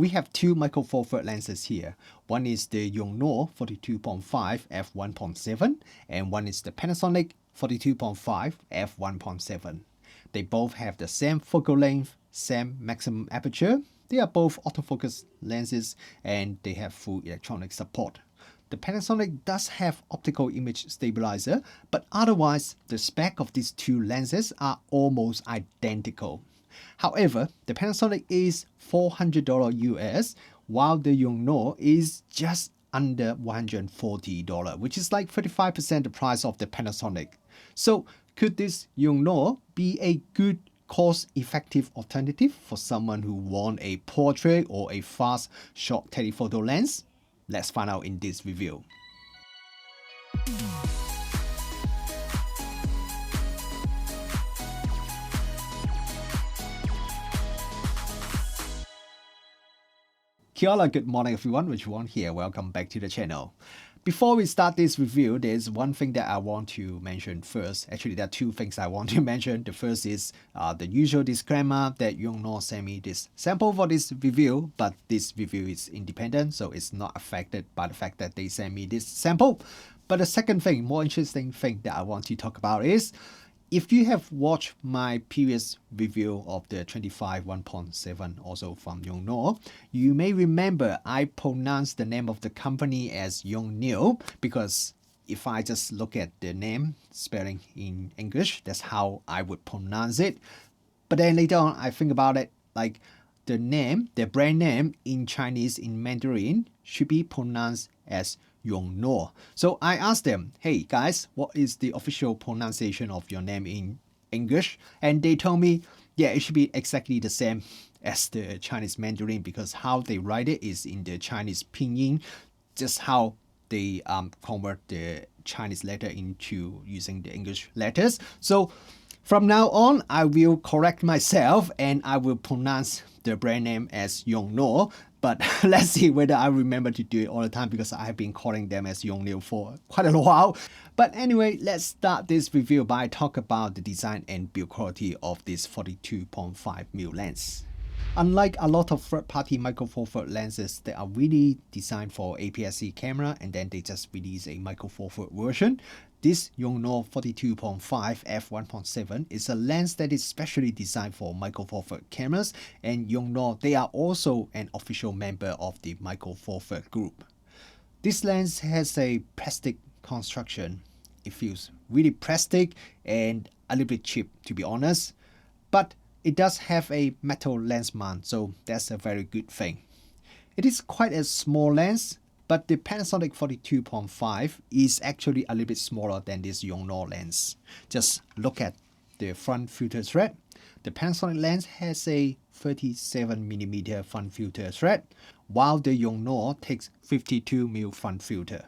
we have two Micro Four Thirds lenses here. One is the Yongnuo 42.5 f1.7 and one is the Panasonic 42.5 f1.7. They both have the same focal length, same maximum aperture. They are both autofocus lenses and they have full electronic support. The Panasonic does have optical image stabilizer, but otherwise the spec of these two lenses are almost identical. However, the Panasonic is $400 US, while the Yongnuo is just under $140, which is like 35% the price of the Panasonic. So could this Yongnuo be a good cost-effective alternative for someone who wants a portrait or a fast short telephoto lens? Let's find out in this review. Kia ora, good morning everyone, Richard here. Welcome back to the channel. Before we start this review, there's one thing that I want to mention first. Actually, there are two things I want to mention. The first is the usual disclaimer that Yongnuo sent me this sample for this review, but this review is independent, so it's not affected by the fact that they sent me this sample. But the second thing, more interesting thing that I want to talk about is, if you have watched my previous review of the 25 1.7 also from Yongnuo, you may remember I pronounced the name of the company as Yongnuo because if I just look at the name spelling in English, that's how I would pronounce it. But then later on, I think about it, like the name, the brand name in Chinese, in Mandarin, should be pronounced as Yongnuo. So I asked them, hey guys, what is the official pronunciation of your name in English? And they told me, yeah, it should be exactly the same as the Chinese Mandarin because how they write it is in the Chinese pinyin, just how they convert the Chinese letter into using the English letters. So from now on, I will correct myself and I will pronounce the brand name as Yongnuo. But let's see whether I remember to do it all the time because I have been calling them as Yongnuo for quite a while. But anyway, let's start this review by talk about the design and build quality of this 42.5mm lens. Unlike a lot of third-party Micro Four Thirds lenses that are really designed for APS-C camera and then they just release a Micro Four Thirds version, this Yongnuo 42.5 f1.7 is a lens that is specially designed for Micro Four Thirds cameras, and Yongnuo, they are also an official member of the Micro Four Thirds group. This lens has a plastic construction. It feels really plastic and a little bit cheap, to be honest, but it does have a metal lens mount, so that's a very good thing. It is quite a small lens, but the Panasonic 42.5 is actually a little bit smaller than this Yongnuo lens. Just look at the front filter thread. The Panasonic lens has a 37mm front filter thread, while the Yongnuo takes 52mm front filter.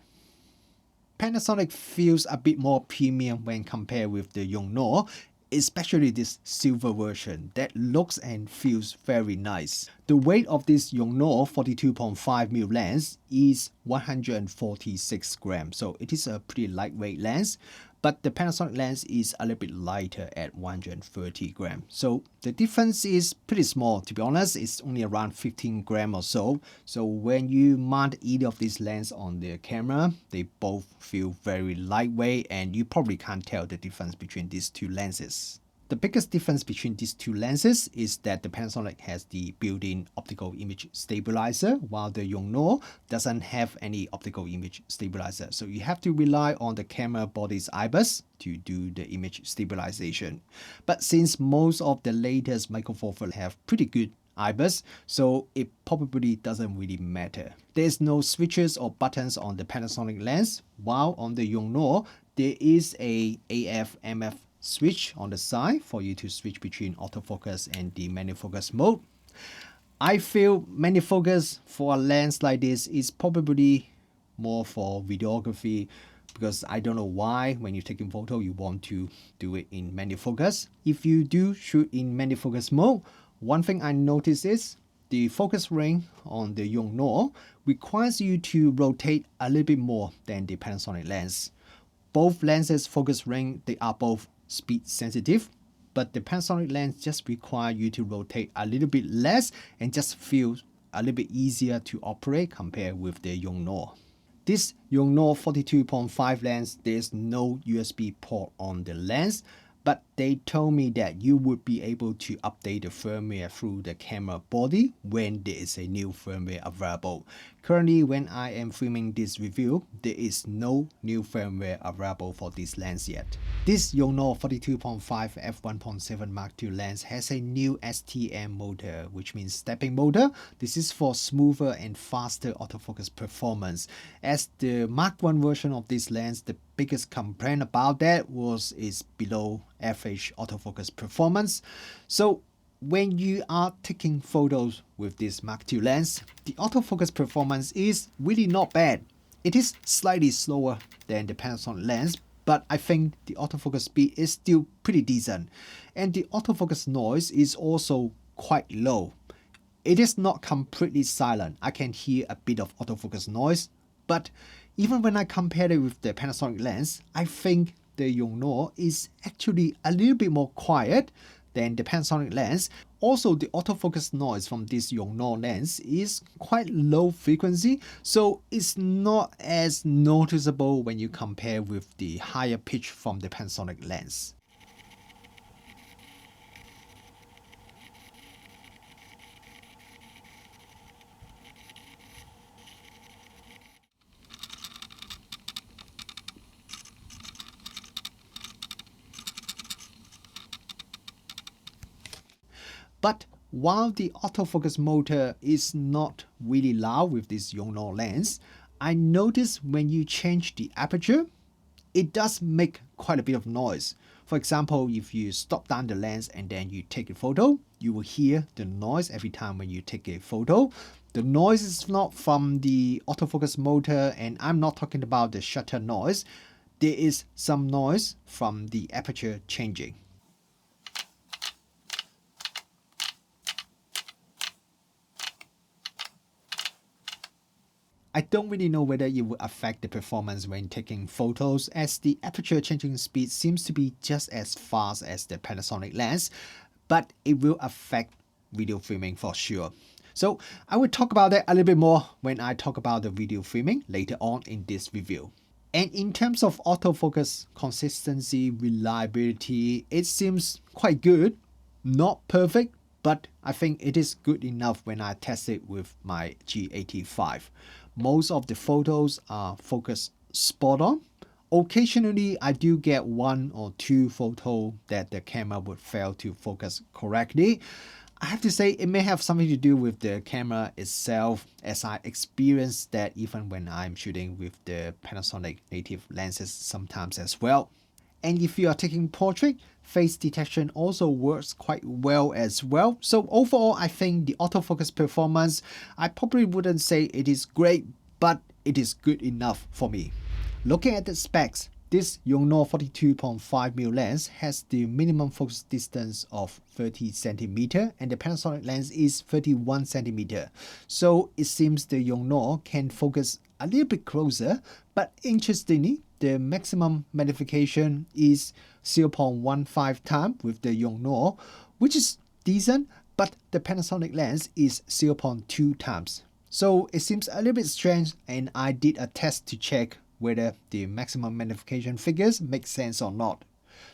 Panasonic feels a bit more premium when compared with the Yongnuo, especially this silver version that looks and feels very nice. The weight of this Yongnuo 42.5mm lens is 146 grams, so it is a pretty lightweight lens, but the Panasonic lens is a little bit lighter at 130 grams. So the difference is pretty small, to be honest. It's only around 15 grams or so. So when you mount either of these lenses on the camera, they both feel very lightweight and you probably can't tell the difference between these two lenses. The biggest difference between these two lenses is that the Panasonic has the built-in optical image stabilizer, while the Yongnuo doesn't have any optical image stabilizer. So you have to rely on the camera body's IBIS to do the image stabilization. But since most of the latest Micro Four Thirds have pretty good IBIS, so it probably doesn't really matter. There's no switches or buttons on the Panasonic lens, while on the Yongnuo, there is a AF/MF switch on the side for you to switch between autofocus and the manual focus mode. I feel manual focus for a lens like this is probably more for videography because I don't know why when you're taking photo you want to do it in manual focus. If you do shoot in manual focus mode, one thing I notice is the focus ring on the Yongnuo requires you to rotate a little bit more than the Panasonic lens. Both lenses focus ring, they are both speed sensitive, but the Panasonic lens just require you to rotate a little bit less and just feel a little bit easier to operate compared with the Yongnuo. This Yongnuo 42.5 lens, there's no USB port on the lens, but they told me that you would be able to update the firmware through the camera body when there is a new firmware available. Currently, when I am filming this review, there is no new firmware available for this lens yet. This Yongnuo 42.5 f1.7 Mark II lens has a new STM motor, which means stepping motor. This is for smoother and faster autofocus performance. As the Mark I version of this lens, the biggest complaint about that was its below average autofocus performance. So when you are taking photos with this Mark II lens, the autofocus performance is really not bad. It is slightly slower than the Panasonic lens, but I think the autofocus speed is still pretty decent, and the autofocus noise is also quite low. It is not completely silent. I can hear a bit of autofocus noise, but even when I compare it with the Panasonic lens, I think the Yongnuo is actually a little bit more quiet than the Panasonic lens. Also, the autofocus noise from this Yongnuo lens is quite low frequency, so it's not as noticeable when you compare with the higher pitch from the Panasonic lens. But while the autofocus motor is not really loud with this Yongnuo lens, I noticed when you change the aperture, it does make quite a bit of noise. For example, if you stop down the lens and then you take a photo, you will hear the noise every time when you take a photo. The noise is not from the autofocus motor, and I'm not talking about the shutter noise. There is some noise from the aperture changing. I don't really know whether it will affect the performance when taking photos, as the aperture changing speed seems to be just as fast as the Panasonic lens, but it will affect video filming for sure. So I will talk about that a little bit more when I talk about the video filming later on in this review. And in terms of autofocus consistency, reliability, it seems quite good. Not perfect, but I think it is good enough when I test it with my G85. Most of the photos are focused spot on. Occasionally, I do get one or two photos that the camera would fail to focus correctly. I have to say it may have something to do with the camera itself, as I experienced that even when I'm shooting with the Panasonic native lenses sometimes as well. And if you are taking portrait, face detection also works quite well as well. So overall, I think the autofocus performance, I probably wouldn't say it is great, but it is good enough for me. Looking at the specs, this Yongnuo 42.5mm lens has the minimum focus distance of 30 cm and the Panasonic lens is 31 cm. So it seems the Yongnuo can focus a little bit closer, but interestingly, the maximum magnification is 0.15 times with the Yongnuo, which is decent, but the Panasonic lens is 0.2 times. So it seems a little bit strange, and I did a test to check whether the maximum magnification figures make sense or not.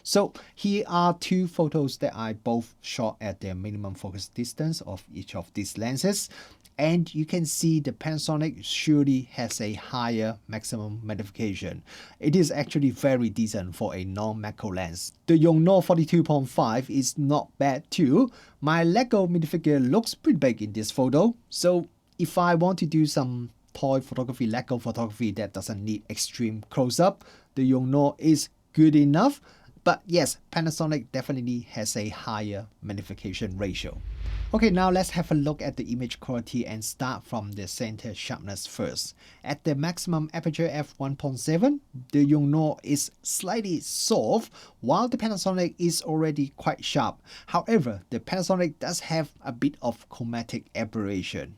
So here are two photos that I both shot at the minimum focus distance of each of these lenses. And you can see the Panasonic surely has a higher maximum magnification. It is actually very decent for a non-macro lens. The Yongnuo 42.5 is not bad too. My Lego minifigure looks pretty big in this photo. So if I want to do some toy photography, Lego photography that doesn't need extreme close-up, the Yongnuo is good enough. But yes, Panasonic definitely has a higher magnification ratio. Okay, now let's have a look at the image quality and start from the center sharpness first. At the maximum aperture f1.7, the Yongnuo is slightly soft, while the Panasonic is already quite sharp. However, the Panasonic does have a bit of chromatic aberration.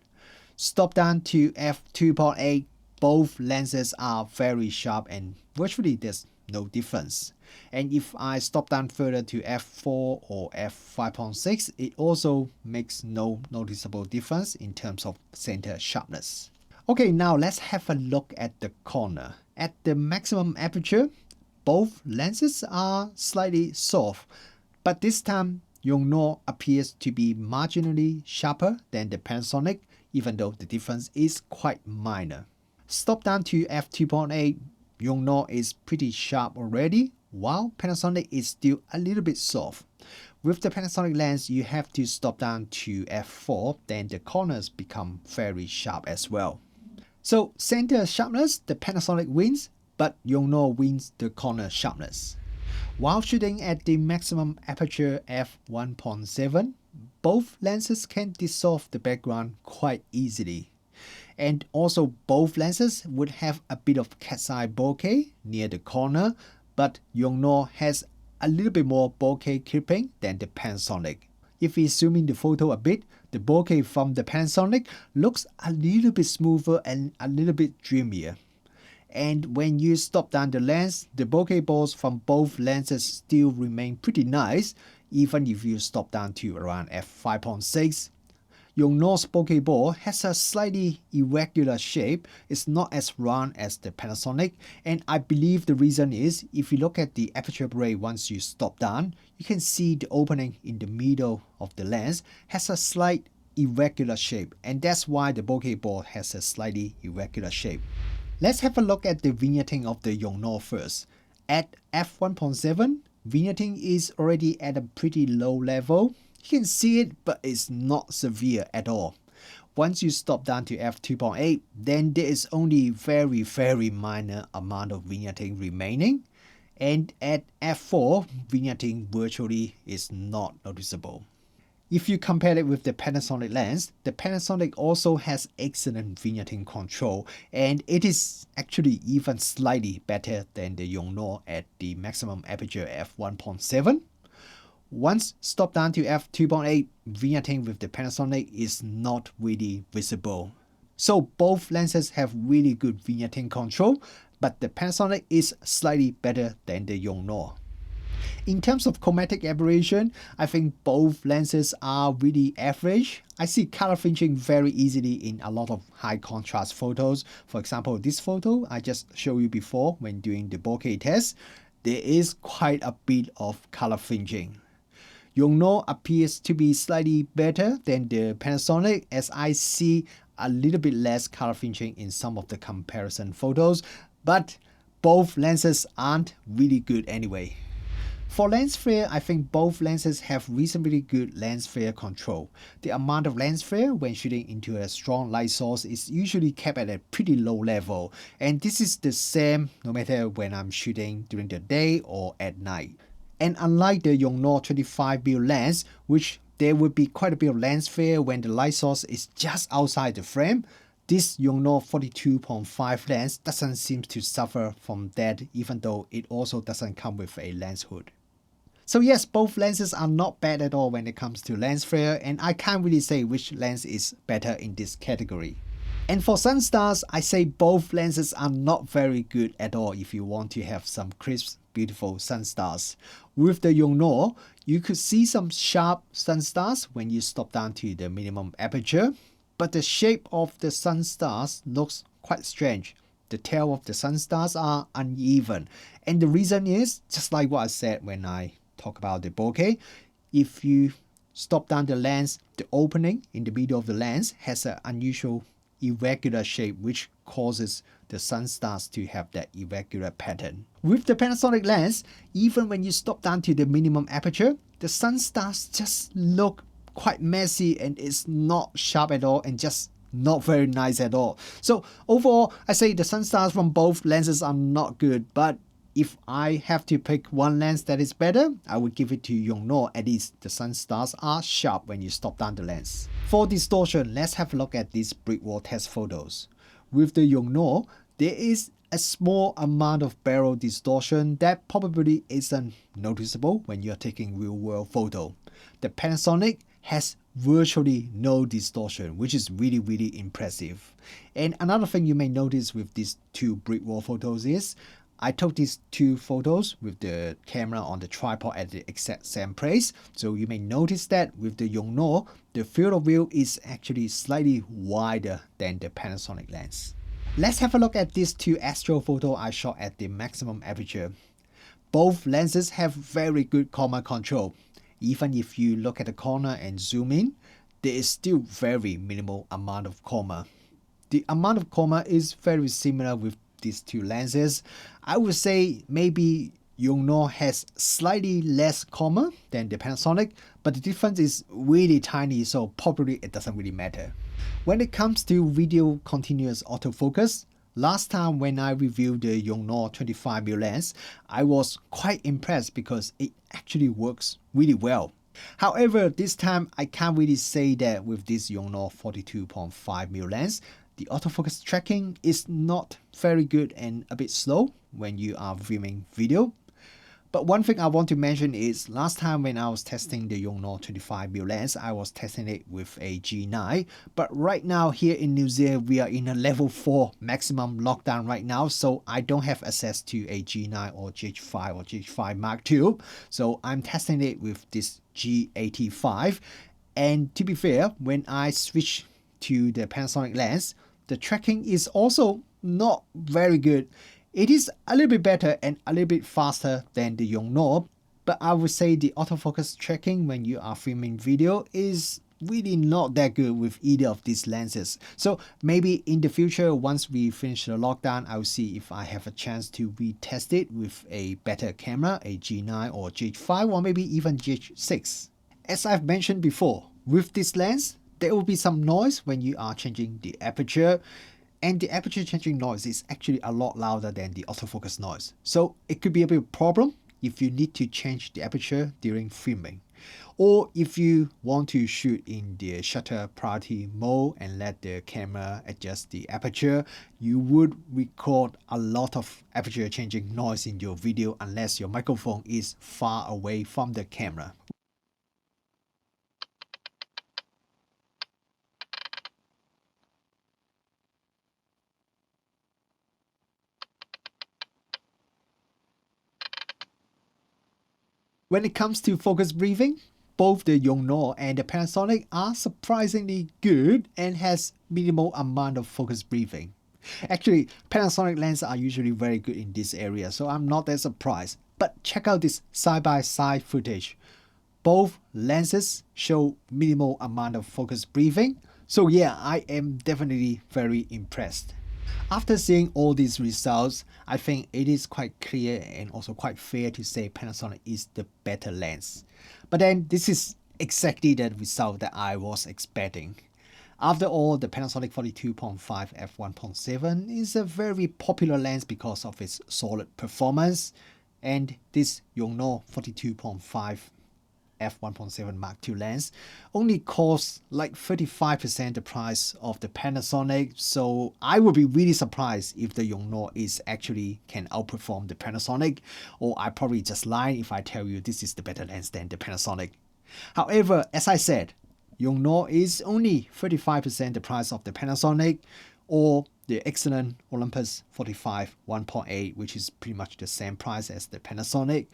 Stop down to f2.8, both lenses are very sharp and virtually there's no difference. And if I stop down further to f4 or f5.6, it also makes no noticeable difference in terms of center sharpness. Okay, now let's have a look at the corner. At the maximum aperture, both lenses are slightly soft, but this time Yongnuo appears to be marginally sharper than the Panasonic, even though the difference is quite minor. Stop down to f2.8, Yongnuo is pretty sharp already, while Panasonic is still a little bit soft. With the Panasonic lens, you have to stop down to f4, then the corners become very sharp as well. So center sharpness, the Panasonic wins, but Yongnuo wins the corner sharpness. While shooting at the maximum aperture f1.7, both lenses can dissolve the background quite easily. And also both lenses would have a bit of cat's eye bokeh near the corner, but Yongnuo has a little bit more bokeh clipping than the Panasonic. If we zoom in the photo a bit, the bokeh from the Panasonic looks a little bit smoother and a little bit dreamier. And when you stop down the lens, the bokeh balls from both lenses still remain pretty nice, even if you stop down to around f5.6. Yongnuo's bokeh ball has a slightly irregular shape. It's not as round as the Panasonic, and I believe the reason is if you look at the aperture rate once you stop down, you can see the opening in the middle of the lens has a slight irregular shape, and that's why the bokeh ball has a slightly irregular shape. Let's have a look at the vignetting of the Yongnuo first. At f1.7, vignetting is already at a pretty low level. You can see it, but it's not severe at all. Once you stop down to f2.8, then there is only very minor amount of vignetting remaining. And at f4, vignetting virtually is not noticeable. If you compare it with the Panasonic lens, the Panasonic also has excellent vignetting control, and it is actually even slightly better than the Yongnuo at the maximum aperture f1.7. Once stop down to f2.8, vignetting with the Panasonic is not really visible. So both lenses have really good vignetting control, but the Panasonic is slightly better than the Yongnuo. In terms of chromatic aberration, I think both lenses are really average. I see color fringing very easily in a lot of high contrast photos. For example, this photo I just showed you before when doing the bokeh test, there is quite a bit of color fringing. Yongnuo appears to be slightly better than the Panasonic, as I see a little bit less color fringing in some of the comparison photos, but both lenses aren't really good anyway. For lens flare, I think both lenses have reasonably good lens flare control. The amount of lens flare when shooting into a strong light source is usually kept at a pretty low level, and this is the same no matter when I'm shooting during the day or at night. And unlike the Yongnuo 25mm lens, which there would be quite a bit of lens flare when the light source is just outside the frame, this Yongnuo 42.5 lens doesn't seem to suffer from that, even though it also doesn't come with a lens hood. So yes, both lenses are not bad at all when it comes to lens flare, and I can't really say which lens is better in this category. And for sunstars, I say both lenses are not very good at all if you want to have some crisp, beautiful sunstars. With the Yongnuo, you could see some sharp sunstars when you stop down to the minimum aperture, but the shape of the sunstars looks quite strange. The tail of the sunstars are uneven, and the reason is, just like what I said when I talk about the bokeh, if you stop down the lens, the opening in the middle of the lens has an unusual irregular shape, which causes the sunstars to have that irregular pattern. With the Panasonic lens, even when you stop down to the minimum aperture, the sunstars just look quite messy and it's not sharp at all and just not very nice at all. So overall, I say the sunstars from both lenses are not good, but if I have to pick one lens that is better, I would give it to Yongnuo. At least the sunstars are sharp when you stop down the lens. For distortion, let's have a look at these brick wall test photos. With the Yongnuo, there is a small amount of barrel distortion that probably isn't noticeable when you're taking real-world photo. The Panasonic has virtually no distortion, which is really impressive. And another thing you may notice with these two brick wall photos is I took these two photos with the camera on the tripod at the exact same place. So you may notice that with the Yongnuo, the field of view is actually slightly wider than the Panasonic lens. Let's have a look at these two astro photos I shot at the maximum aperture. Both lenses have very good chroma control. Even if you look at the corner and zoom in, there is still very minimal amount of chroma. The amount of chroma is very similar with these two lenses. I would say maybe Yongnuo has slightly less chroma than the Panasonic, but the difference is really tiny, so probably it doesn't really matter. When it comes to video continuous autofocus, last time when I reviewed the Yongnuo 25mm lens, I was quite impressed because it actually works really well. However, this time I can't really say that with this Yongnuo 42.5mm lens, the autofocus tracking is not very good and a bit slow when you are viewing video. But one thing I want to mention is last time when I was testing the Yongnuo 25mm lens, I was testing it with a G9. But right now here in New Zealand, we are in a level 4 maximum lockdown right now. So I don't have access to a G9 or GH5 or GH5 Mark II. So I'm testing it with this G85. And to be fair, when I switch to the Panasonic lens, the tracking is also not very good. It is a little bit better and a little bit faster than the Yongnuo, but I would say the autofocus tracking when you are filming video is really not that good with either of these lenses. So maybe in the future, once we finish the lockdown, I'll see if I have a chance to retest it with a better camera, a G9 or GH5 or maybe even GH6. As I've mentioned before, with this lens, there will be some noise when you are changing the aperture. And the aperture changing noise is actually a lot louder than the autofocus noise. So it could be a bit of a problem if you need to change the aperture during filming. Or if you want to shoot in the shutter priority mode and let the camera adjust the aperture, you would record a lot of aperture changing noise in your video unless your microphone is far away from the camera. When it comes to focus breathing, both the Yongnuo and the Panasonic are surprisingly good and has minimal amount of focus breathing. Actually, Panasonic lenses are usually very good in this area, so I'm not that surprised. But check out this side-by-side footage. Both lenses show minimal amount of focus breathing, so yeah, I am definitely very impressed. After seeing all these results, I think it is quite clear and also quite fair to say Panasonic is the better lens. But then this is exactly the result that I was expecting. After all, the Panasonic 42.5 f1.7 is a very popular lens because of its solid performance, and this Yongnuo 42.5 f1.7 Mark II lens only costs like 35% the price of the Panasonic, so I would be really surprised if the Yongnuo can outperform the Panasonic, or I probably just lie if I tell you this is the better lens than the Panasonic. However, as I said, Yongnuo is only 35% the price of the Panasonic or the excellent Olympus 45 1.8, which is pretty much the same price as the Panasonic.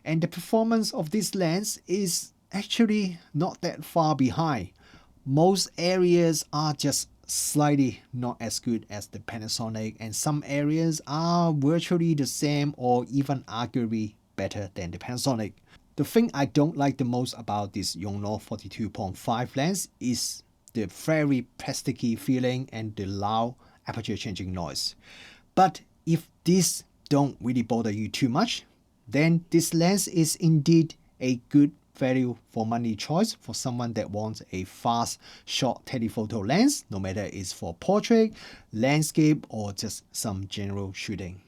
And the performance of this lens is actually not that far behind. Most areas are just slightly not as good as the Panasonic, and some areas are virtually the same or even arguably better than the Panasonic. The thing I don't like the most about this Yongnuo 42.5 lens is the very plasticky feeling and the loud aperture changing noise. But if these don't really bother you too much, then this lens is indeed a good value for money choice for someone that wants a fast short telephoto lens, no matter it's for portrait, landscape, or just some general shooting.